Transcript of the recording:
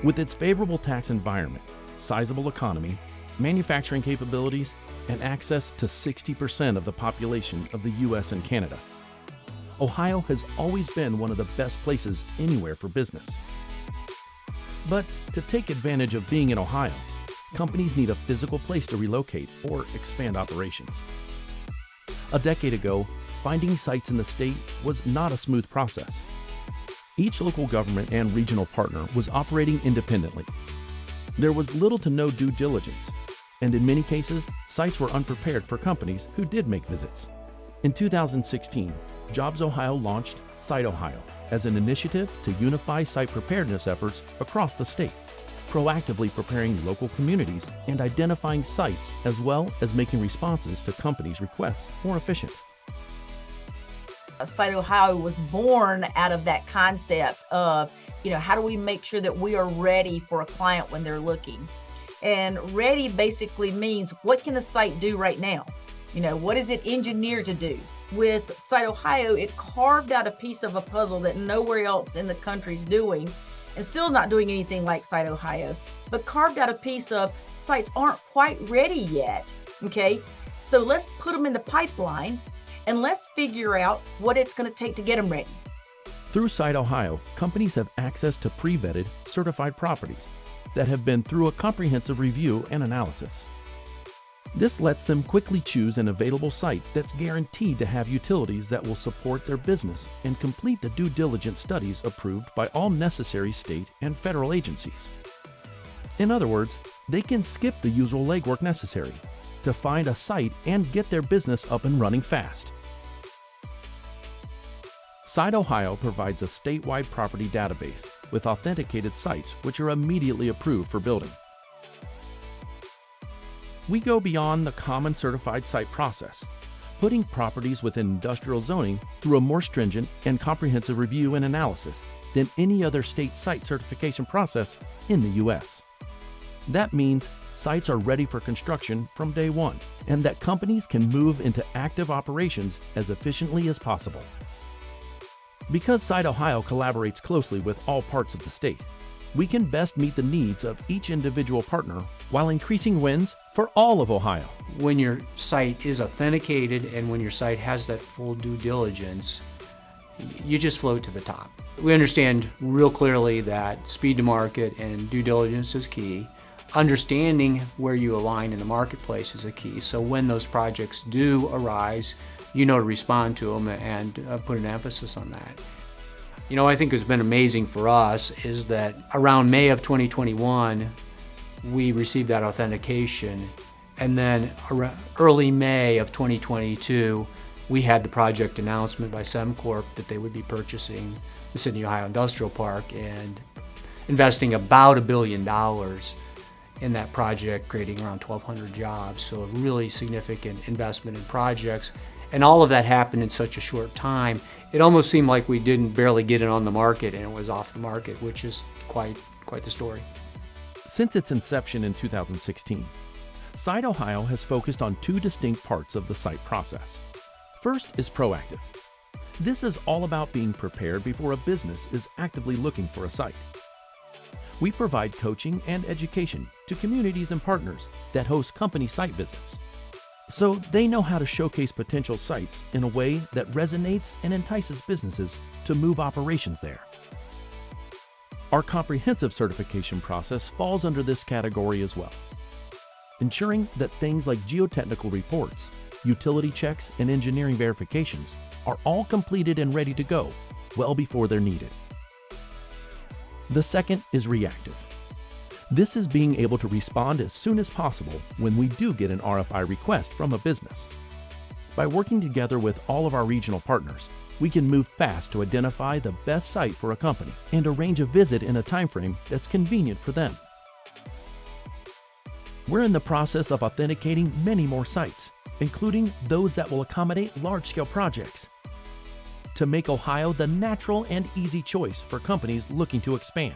With its favorable tax environment, sizable economy, manufacturing capabilities, and access to 60% of the population of the US and Canada, Ohio has always been one of the best places anywhere for business. But to take advantage of being in Ohio, companies need a physical place to relocate or expand operations. A decade ago, finding sites in the state was not a smooth process. Each local government and regional partner was operating independently. There was little to no due diligence, and in many cases, sites were unprepared for companies who did make visits. In 2016, Jobs Ohio launched SiteOhio as an initiative to unify site preparedness efforts across the state, proactively preparing local communities and identifying sites, as well as making responses to companies' requests more efficient. SiteOhio was born out of that concept of, how do we make sure that we are ready for a client when they're looking? And ready basically means, what can a site do right now? What is it engineered to do? With SiteOhio, it carved out a piece of a puzzle that nowhere else in the country's doing, and still not doing anything like SiteOhio, but carved out a piece of sites aren't quite ready yet, okay? So let's put them in the pipeline, and let's figure out what it's going to take to get them ready. Through SiteOhio, companies have access to pre-vetted, certified properties that have been through a comprehensive review and analysis. This lets them quickly choose an available site that's guaranteed to have utilities that will support their business and complete the due diligence studies approved by all necessary state and federal agencies. In other words, they can skip the usual legwork necessary to find a site and get their business up and running fast. SiteOhio provides a statewide property database with authenticated sites which are immediately approved for building. We go beyond the common certified site process, putting properties within industrial zoning through a more stringent and comprehensive review and analysis than any other state site certification process in the U.S. That means sites are ready for construction from day one, and that companies can move into active operations as efficiently as possible. Because SiteOhio collaborates closely with all parts of the state, we can best meet the needs of each individual partner while increasing wins for all of Ohio. When your site is authenticated and when your site has that full due diligence, you just float to the top. We understand real clearly that speed to market and due diligence is key. Understanding where you align in the marketplace is a key. So when those projects do arise, to respond to them and put an emphasis on that. I think what's been amazing for us is that around May of 2021, we received that authentication, and then early May of 2022, we had the project announcement by SemCorp that they would be purchasing the Sydney, Ohio Industrial Park and investing about $1 billion in that project, creating around 1,200 jobs. So a really significant investment in projects. And all of that happened in such a short time. It almost seemed like we didn't barely get it on the market and it was off the market, which is quite the story. Since its inception in 2016, SiteOhio has focused on two distinct parts of the site process. First is proactive. This is all about being prepared before a business is actively looking for a site. We provide coaching and education to communities and partners that host company site visits, so they know how to showcase potential sites in a way that resonates and entices businesses to move operations there. Our comprehensive certification process falls under this category as well, ensuring that things like geotechnical reports, utility checks, and engineering verifications are all completed and ready to go well before they're needed. The second is reactive. This is being able to respond as soon as possible when we do get an RFI request from a business. By working together with all of our regional partners, we can move fast to identify the best site for a company and arrange a visit in a timeframe that's convenient for them. We're in the process of authenticating many more sites, including those that will accommodate large-scale projects, to make Ohio the natural and easy choice for companies looking to expand.